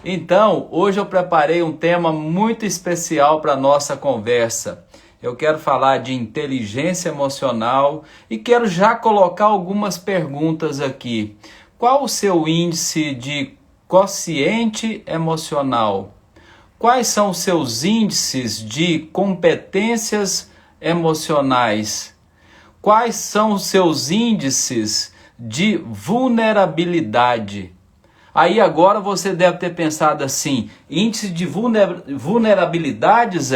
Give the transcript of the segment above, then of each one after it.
Então, hoje eu preparei um tema muito especial para a nossa conversa. Eu quero falar de inteligência emocional e quero já colocar algumas perguntas aqui. Qual o seu índice de quociente emocional? Quais são os seus índices de competências emocionais? Quais são os seus índices de vulnerabilidade? Aí agora você deve ter pensado assim, índice de vulnerabilidades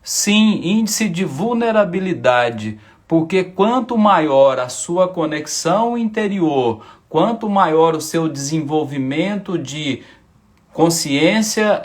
Sim, índice de vulnerabilidade, porque quanto maior a sua conexão interior, quanto maior o seu desenvolvimento de consciência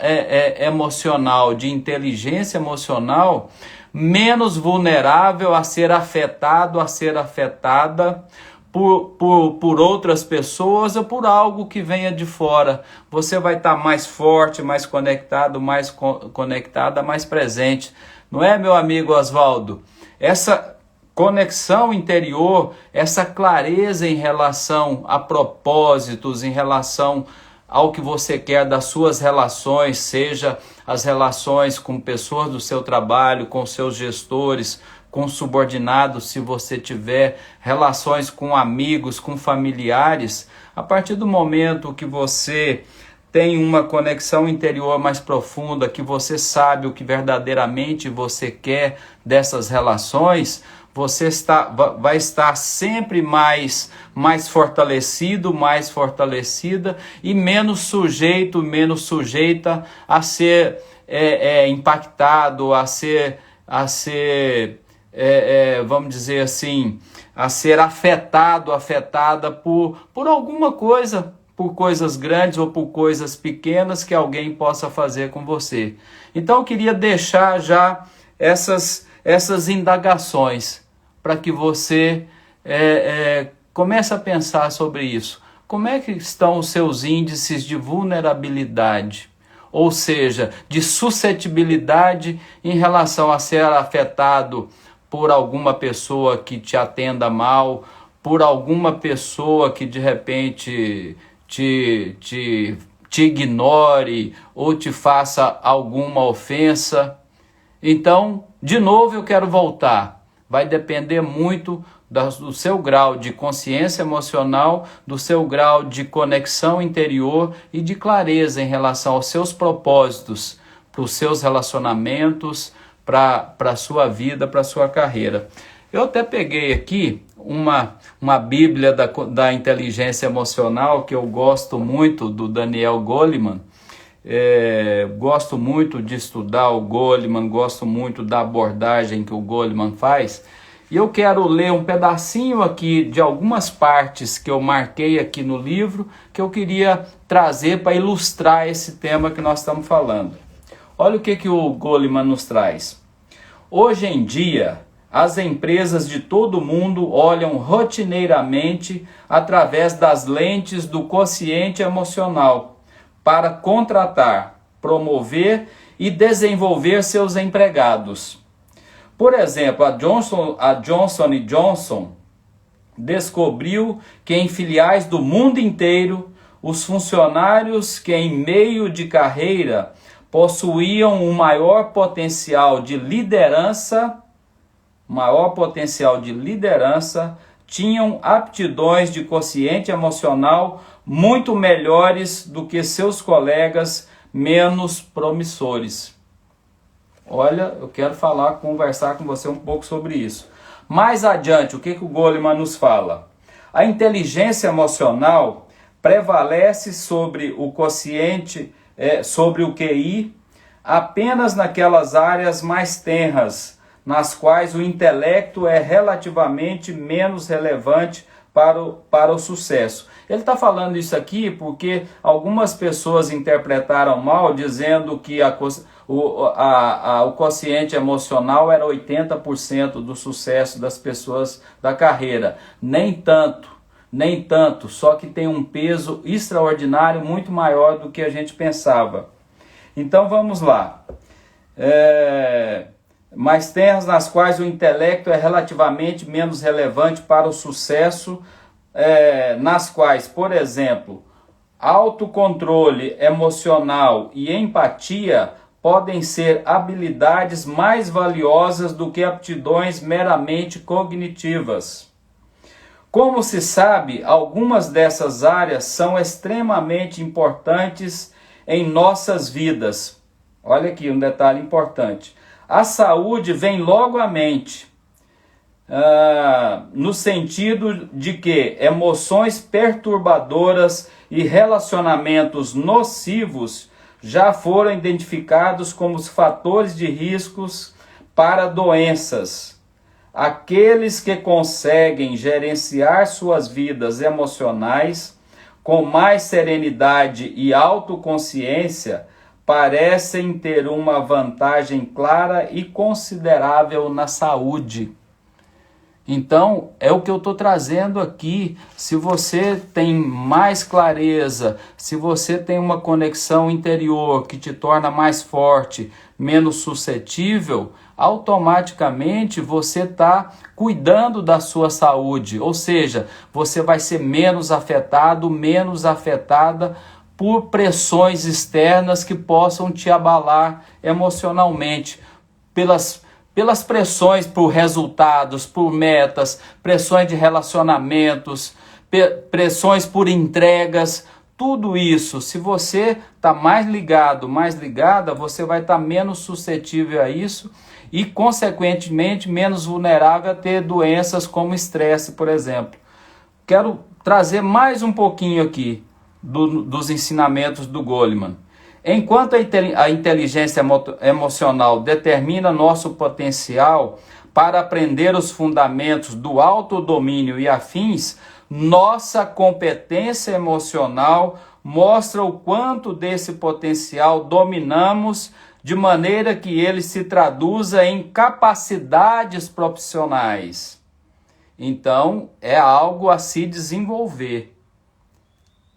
emocional, de inteligência emocional, menos vulnerável a ser afetado, a ser afetada por outras pessoas ou por algo que venha de fora. Você vai estar mais forte, mais conectado, mais conectada, mais presente. Não é, meu amigo Oswaldo? Essa conexão interior, essa clareza em relação a propósitos, em relação ao que você quer das suas relações, seja as relações com pessoas do seu trabalho, com seus gestores, com subordinados, se você tiver relações com amigos, com familiares, a partir do momento que você tem uma conexão interior mais profunda, que você sabe o que verdadeiramente você quer dessas relações, você vai estar sempre mais fortalecido, mais fortalecida e menos sujeito, menos sujeita a ser impactado, a ser vamos dizer assim, a ser afetada por alguma coisa, por coisas grandes ou por coisas pequenas que alguém possa fazer com você. Então eu queria deixar já essas indagações para que você comece a pensar sobre isso. Como é que estão os seus índices de vulnerabilidade? Ou seja, de suscetibilidade em relação a ser afetado por alguma pessoa que te atenda mal, por alguma pessoa que de repente te ignore ou te faça alguma ofensa. Então, de novo eu quero voltar. Vai depender muito do seu grau de consciência emocional, do seu grau de conexão interior e de clareza em relação aos seus propósitos, para os seus relacionamentos, para a sua vida, para a sua carreira. Eu até peguei aqui uma Bíblia da inteligência emocional que eu gosto muito, do Daniel Goleman. Gosto muito de estudar o Goleman, gosto muito da abordagem que o Goleman faz. E eu quero ler um pedacinho aqui de algumas partes que eu marquei aqui no livro, que eu queria trazer para ilustrar esse tema que nós estamos falando. Olha o que o Goleman nos traz. Hoje em dia, as empresas de todo o mundo olham rotineiramente através das lentes do quociente emocional para contratar, promover e desenvolver seus empregados. Por exemplo, a Johnson & Johnson descobriu que em filiais do mundo inteiro, os funcionários que em meio de carreira possuíam um maior potencial de liderança, tinham aptidões de quociente emocional muito melhores do que seus colegas menos promissores. Olha, eu quero conversar com você um pouco sobre isso. Mais adiante, o que o Goleman nos fala? A inteligência emocional prevalece sobre o quociente, sobre o QI, apenas naquelas áreas mais tenras, nas quais o intelecto é relativamente menos relevante para o sucesso. Ele está falando isso aqui porque algumas pessoas interpretaram mal, dizendo que o quociente emocional era 80% do sucesso das pessoas da carreira. Nem tanto, só que tem um peso extraordinário, muito maior do que a gente pensava. Então vamos lá. Mais terras nas quais o intelecto é relativamente menos relevante para o sucesso, nas quais, por exemplo, autocontrole emocional e empatia podem ser habilidades mais valiosas do que aptidões meramente cognitivas. Como se sabe, algumas dessas áreas são extremamente importantes em nossas vidas. Olha aqui um detalhe importante. A saúde vem logo à mente, no sentido de que emoções perturbadoras e relacionamentos nocivos já foram identificados como os fatores de riscos para doenças. Aqueles que conseguem gerenciar suas vidas emocionais com mais serenidade e autoconsciência parecem ter uma vantagem clara e considerável na saúde. Então, é o que eu estou trazendo aqui. Se você tem mais clareza, se você tem uma conexão interior que te torna mais forte, menos suscetível, automaticamente você está cuidando da sua saúde. Ou seja, você vai ser menos afetado, menos afetada por pressões externas que possam te abalar emocionalmente, pelas pressões por resultados, por metas, pressões de relacionamentos, pressões por entregas, tudo isso. Se você está mais ligado, mais ligada, você vai estar menos suscetível a isso e, consequentemente, menos vulnerável a ter doenças como estresse, por exemplo. Quero trazer mais um pouquinho aqui dos ensinamentos do Goleman. Enquanto a inteligência emocional determina nosso potencial para aprender os fundamentos do autodomínio e afins, nossa competência emocional mostra o quanto desse potencial dominamos, de maneira que ele se traduza em capacidades profissionais. Então, é algo a se desenvolver.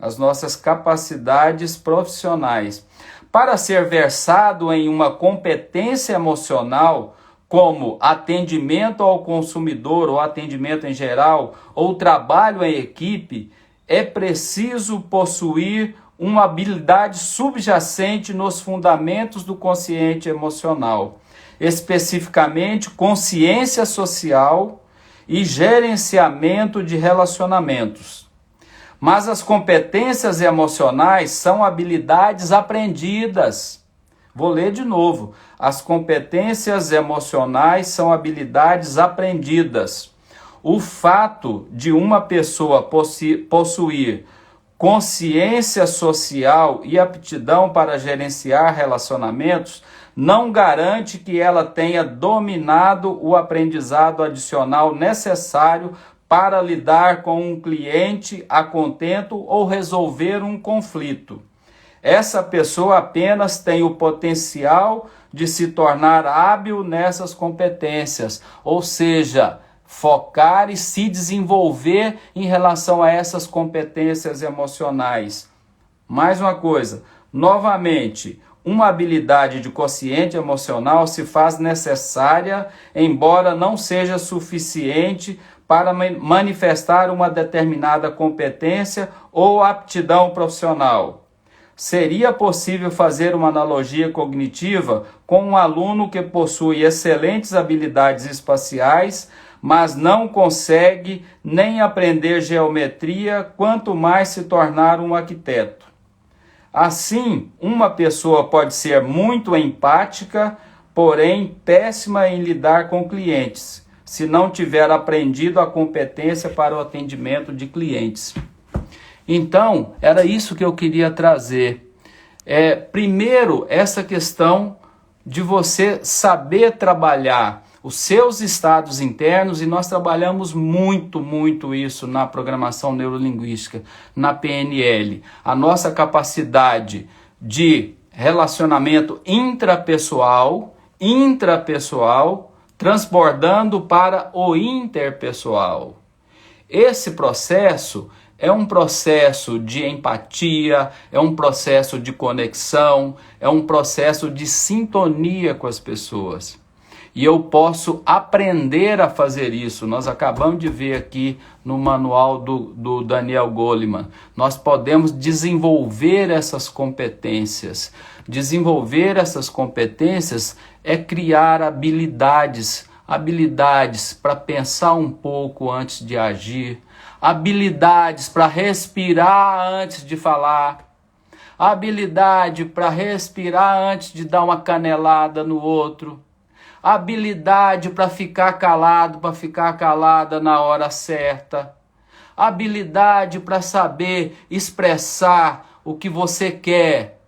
As nossas capacidades profissionais. Para ser versado em uma competência emocional, como atendimento ao consumidor ou atendimento em geral, ou trabalho em equipe, é preciso possuir uma habilidade subjacente nos fundamentos do consciente emocional, especificamente consciência social e gerenciamento de relacionamentos. Mas as competências emocionais são habilidades aprendidas. Vou ler de novo. As competências emocionais são habilidades aprendidas. O fato de uma pessoa possuir consciência social e aptidão para gerenciar relacionamentos não garante que ela tenha dominado o aprendizado adicional necessário para lidar com um cliente a contento ou resolver um conflito. Essa pessoa apenas tem o potencial de se tornar hábil nessas competências, ou seja, focar e se desenvolver em relação a essas competências emocionais. Mais uma coisa, novamente, uma habilidade de quociente emocional se faz necessária, embora não seja suficiente para manifestar uma determinada competência ou aptidão profissional. Seria possível fazer uma analogia cognitiva com um aluno que possui excelentes habilidades espaciais, mas não consegue nem aprender geometria, quanto mais se tornar um arquiteto. Assim, uma pessoa pode ser muito empática, porém péssima em lidar com clientes, se não tiver aprendido a competência para o atendimento de clientes. Então, era isso que eu queria trazer. Primeiro, essa questão de você saber trabalhar os seus estados internos, e nós trabalhamos muito isso na programação neurolinguística, na PNL. A nossa capacidade de relacionamento intrapessoal, transbordando para o interpessoal. Esse processo é um processo de empatia, é um processo de conexão, é um processo de sintonia com as pessoas. E eu posso aprender a fazer isso. Nós acabamos de ver aqui no manual do Daniel Goleman. Nós podemos desenvolver essas competências. Desenvolver essas competências é criar habilidades. Habilidades para pensar um pouco antes de agir. Habilidades para respirar antes de falar. Habilidade para respirar antes de dar uma canelada no outro. Habilidade para ficar calado, para ficar calada na hora certa. Habilidade para saber expressar o que você quer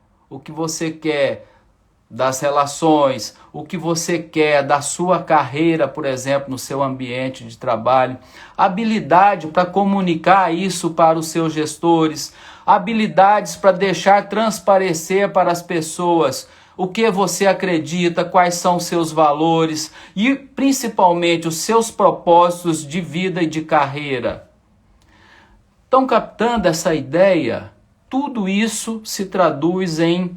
das relações, o que você quer da sua carreira, por exemplo, no seu ambiente de trabalho. Habilidade para comunicar isso para os seus gestores. Habilidades para deixar transparecer para as pessoas o que você acredita, quais são os seus valores e principalmente os seus propósitos de vida e de carreira. Estão captando essa ideia? Tudo isso se traduz em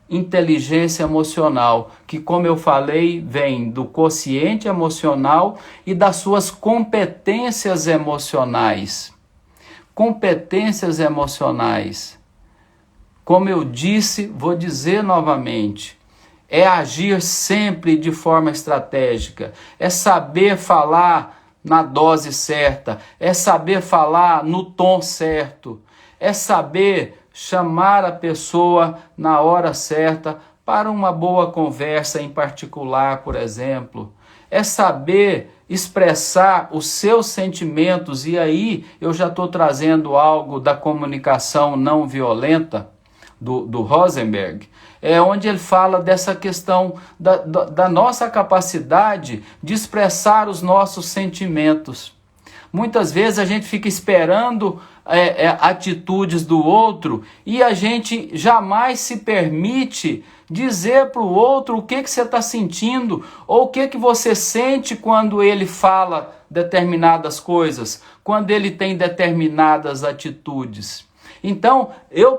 inteligência emocional, que, como eu falei, vem do quociente emocional e das suas competências emocionais. Competências emocionais. Como eu disse, vou dizer novamente, é agir sempre de forma estratégica, é saber falar na dose certa, é saber falar no tom certo, é saber chamar a pessoa na hora certa para uma boa conversa em particular, por exemplo. É saber expressar os seus sentimentos, e aí eu já estou trazendo algo da comunicação não violenta, do Rosenberg, onde ele fala dessa questão da nossa capacidade de expressar os nossos sentimentos. Muitas vezes a gente fica esperando atitudes do outro e a gente jamais se permite dizer para o outro o que você está sentindo ou o que você sente quando ele fala determinadas coisas, quando ele tem determinadas atitudes. Então,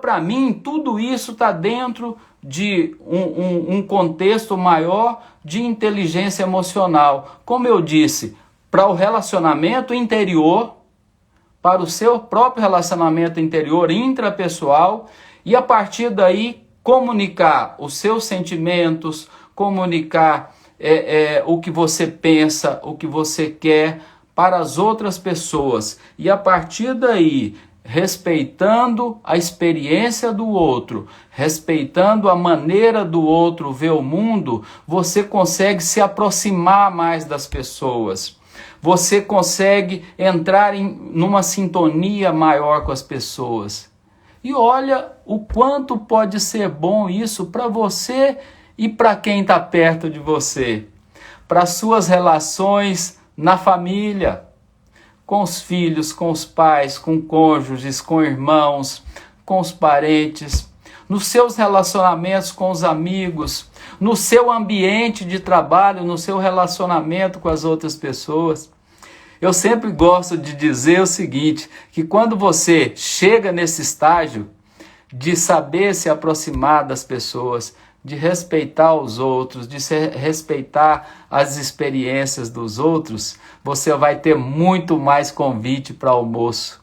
para mim, tudo isso está dentro de um contexto maior de inteligência emocional. Como eu disse, para o relacionamento interior, para o seu próprio relacionamento interior intrapessoal, e a partir daí comunicar os seus sentimentos, comunicar o que você pensa, o que você quer para as outras pessoas. E a partir daí, respeitando a experiência do outro, respeitando a maneira do outro ver o mundo, você consegue se aproximar mais das pessoas. Você consegue entrar numa sintonia maior com as pessoas. E olha o quanto pode ser bom isso para você e para quem está perto de você. Para suas relações na família, com os filhos, com os pais, com cônjuges, com irmãos, com os parentes, nos seus relacionamentos com os amigos, no seu ambiente de trabalho, no seu relacionamento com as outras pessoas. Eu sempre gosto de dizer o seguinte, que quando você chega nesse estágio de saber se aproximar das pessoas, de respeitar os outros, de respeitar as experiências dos outros, você vai ter muito mais convite para almoço.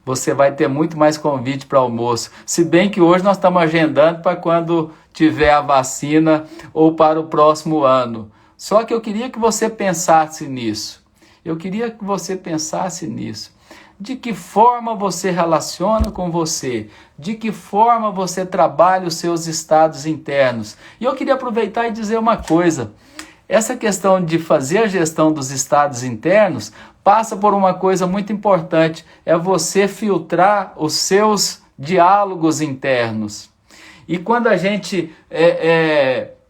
Você vai ter muito mais convite para almoço. Se bem que hoje nós estamos agendando para quando tiver a vacina ou para o próximo ano. Só que eu queria que você pensasse nisso. De que forma você relaciona com você? De que forma você trabalha os seus estados internos? E eu queria aproveitar e dizer uma coisa. Essa questão de fazer a gestão dos estados internos passa por uma coisa muito importante. É você filtrar os seus diálogos internos. E quando a gente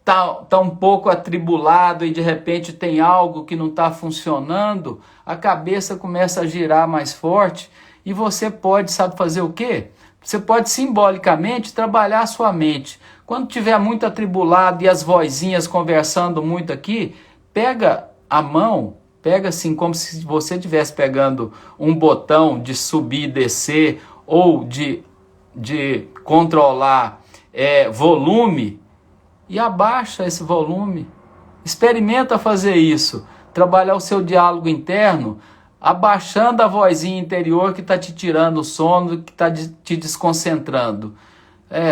tá um pouco atribulado e de repente tem algo que não está funcionando, a cabeça começa a girar mais forte e você pode, sabe fazer o quê? Você pode simbolicamente trabalhar a sua mente. Quando tiver muito atribulado e as vozinhas conversando muito aqui, pega a mão, pega assim como se você estivesse pegando um botão de subir e descer ou de controlar volume, e abaixa esse volume, Experimenta fazer isso, trabalhar o seu diálogo interno, abaixando a vozinha interior que está te tirando o sono, que está te desconcentrando.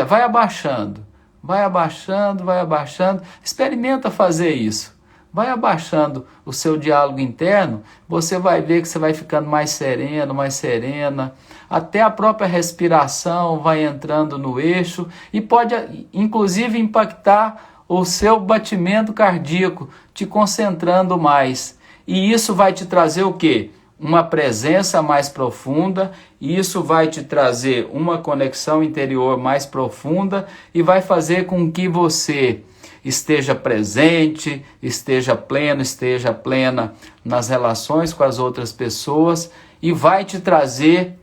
Vai abaixando, vai abaixando, vai abaixando. Experimenta fazer isso. Vai abaixando o seu diálogo interno, você vai ver que você vai ficando mais sereno, mais serena. Até a própria respiração vai entrando no eixo e pode, inclusive, impactar o seu batimento cardíaco, te concentrando mais. E isso vai te trazer o quê? Uma presença mais profunda, e isso vai te trazer uma conexão interior mais profunda e vai fazer com que você esteja presente, esteja pleno, esteja plena nas relações com as outras pessoas e vai te trazer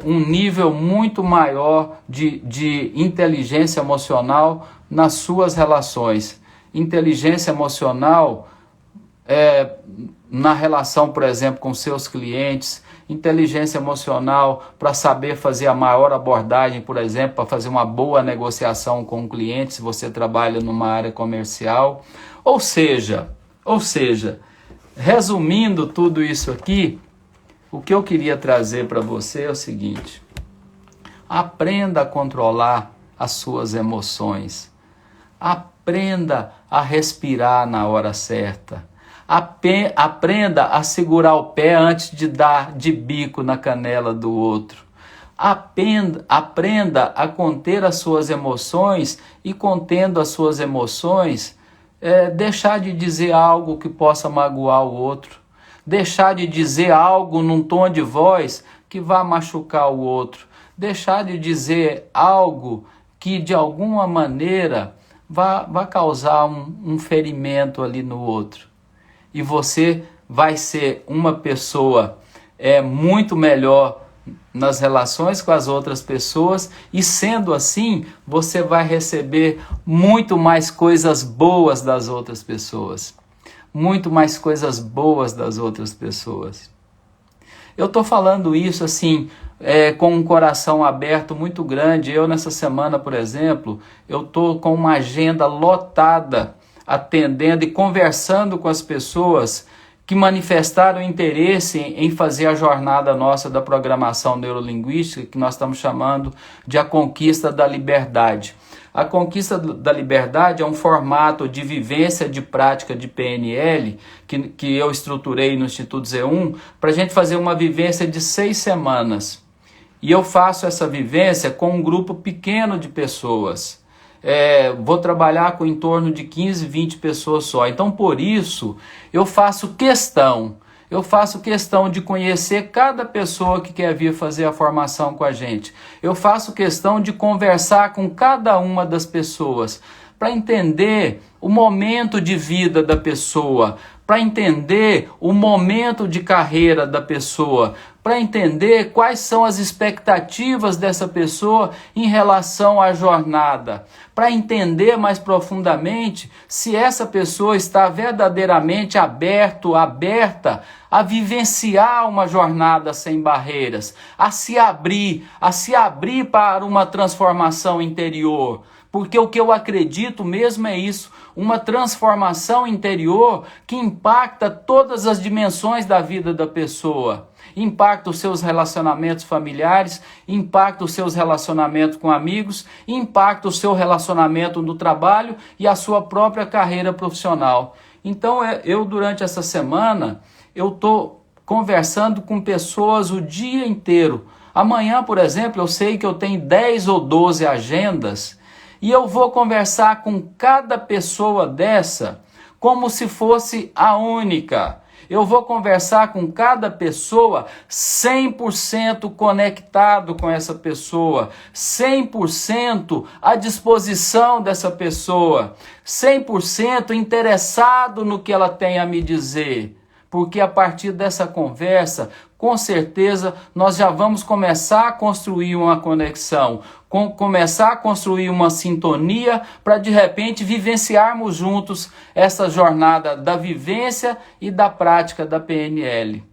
um nível muito maior de inteligência emocional nas suas relações. Inteligência emocional na relação, por exemplo, com seus clientes, inteligência emocional para saber fazer a maior abordagem, por exemplo, para fazer uma boa negociação com o cliente, se você trabalha numa área comercial. Ou seja, resumindo tudo isso aqui, o que eu queria trazer para você é o seguinte: aprenda a controlar as suas emoções, aprenda a respirar na hora certa, aprenda a segurar o pé antes de dar de bico na canela do outro. Aprenda a conter as suas emoções e, contendo as suas emoções, deixar de dizer algo que possa magoar o outro. Deixar de dizer algo num tom de voz que vá machucar o outro. Deixar de dizer algo que de alguma maneira vá causar um ferimento ali no outro. E você vai ser uma pessoa muito melhor nas relações com as outras pessoas, e sendo assim, você vai receber muito mais coisas boas das outras pessoas. Muito mais coisas boas das outras pessoas. Eu estou falando isso assim, com um coração aberto muito grande. Eu, nessa semana, por exemplo, eu estou com uma agenda lotada, atendendo e conversando com as pessoas que manifestaram interesse em fazer a jornada nossa da programação neurolinguística, que nós estamos chamando de a conquista da liberdade. A conquista da liberdade é um formato de vivência de prática de PNL que eu estruturei no Instituto Z1 para a gente fazer uma vivência de 6 semanas. E eu faço essa vivência com um grupo pequeno de pessoas. Vou trabalhar com em torno de 15, 20 pessoas só. Então, por isso, eu faço questão de conhecer cada pessoa que quer vir fazer a formação com a gente. Eu faço questão de conversar com cada uma das pessoas para entender o momento de vida da pessoa, para entender o momento de carreira da pessoa, para entender quais são as expectativas dessa pessoa em relação à jornada, para entender mais profundamente se essa pessoa está verdadeiramente aberta a vivenciar uma jornada sem barreiras, a se abrir para uma transformação interior. Porque o que eu acredito mesmo é isso, uma transformação interior que impacta todas as dimensões da vida da pessoa. Impacta os seus relacionamentos familiares, impacta os seus relacionamentos com amigos, impacta o seu relacionamento no trabalho e a sua própria carreira profissional. Então eu durante essa semana, eu estou conversando com pessoas o dia inteiro. Amanhã, por exemplo, eu sei que eu tenho 10 ou 12 agendas, e eu vou conversar com cada pessoa dessa como se fosse a única. Eu vou conversar com cada pessoa 100% conectado com essa pessoa, 100% à disposição dessa pessoa, 100% interessado no que ela tem a me dizer. Porque a partir dessa conversa, com certeza, nós já vamos começar a construir uma conexão, começar a construir uma sintonia para, de repente, vivenciarmos juntos essa jornada da vivência e da prática da PNL.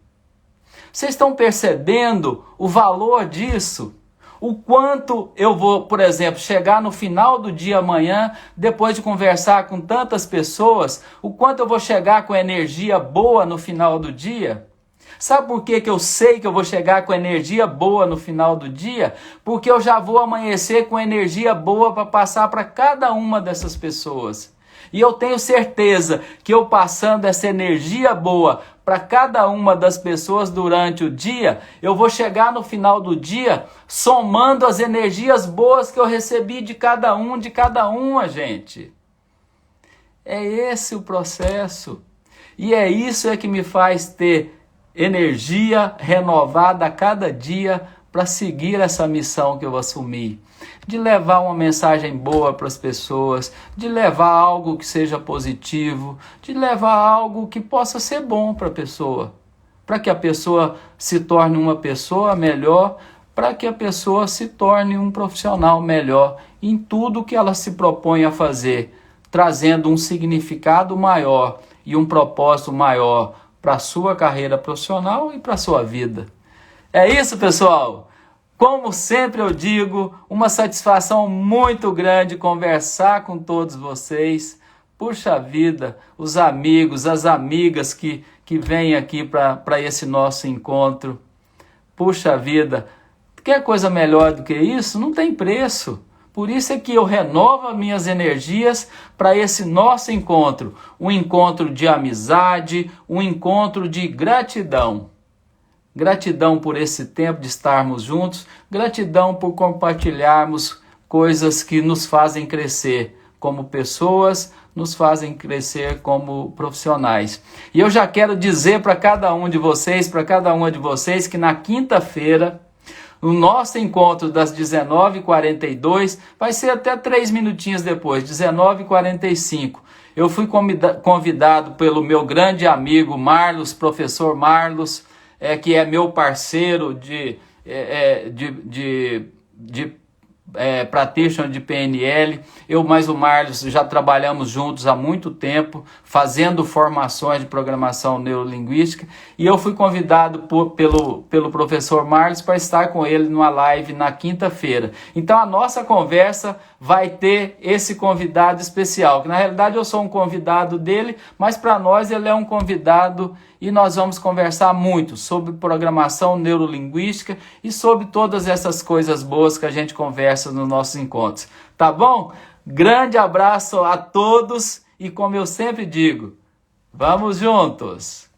Vocês estão percebendo o valor disso? O quanto eu vou, por exemplo, chegar no final do dia amanhã, depois de conversar com tantas pessoas, o quanto eu vou chegar com energia boa no final do dia? Sabe por que eu sei que eu vou chegar com energia boa no final do dia? Porque eu já vou amanhecer com energia boa para passar para cada uma dessas pessoas. E eu tenho certeza que eu passando essa energia boa para cada uma das pessoas durante o dia, eu vou chegar no final do dia somando as energias boas que eu recebi de cada uma, gente. É esse o processo. E é isso que me faz ter energia renovada a cada dia para seguir essa missão que eu assumi. De levar uma mensagem boa para as pessoas, de levar algo que seja positivo, de levar algo que possa ser bom para a pessoa. Para que a pessoa se torne uma pessoa melhor, para que a pessoa se torne um profissional melhor em tudo que ela se propõe a fazer, trazendo um significado maior e um propósito maior para a sua carreira profissional e para a sua vida. É isso, pessoal! Como sempre eu digo, uma satisfação muito grande conversar com todos vocês. Puxa vida, os amigos, as amigas que vêm aqui para esse nosso encontro. Puxa vida, quer coisa melhor do que isso? Não tem preço. Por isso é que eu renovo as minhas energias para esse nosso encontro. Um encontro de amizade, um encontro de gratidão. Gratidão por esse tempo de estarmos juntos, gratidão por compartilharmos coisas que nos fazem crescer como pessoas, nos fazem crescer como profissionais. E eu já quero dizer para cada um de vocês, que na quinta-feira, o nosso encontro das 19h42, vai ser até 3 minutinhos depois, 19h45. Eu fui convidado pelo meu grande amigo Marlos, professor Marlos, que é meu parceiro de practitioner de PNL. Eu mais o Marlos já trabalhamos juntos há muito tempo, fazendo formações de programação neurolinguística, e eu fui convidado pelo professor Marlos para estar com ele numa live na quinta-feira. Então a nossa conversa vai ter esse convidado especial, que na realidade eu sou um convidado dele, mas para nós ele é um convidado, e nós vamos conversar muito sobre programação neurolinguística e sobre todas essas coisas boas que a gente conversa nos nossos encontros. Tá bom? Grande abraço a todos e, como eu sempre digo, vamos juntos!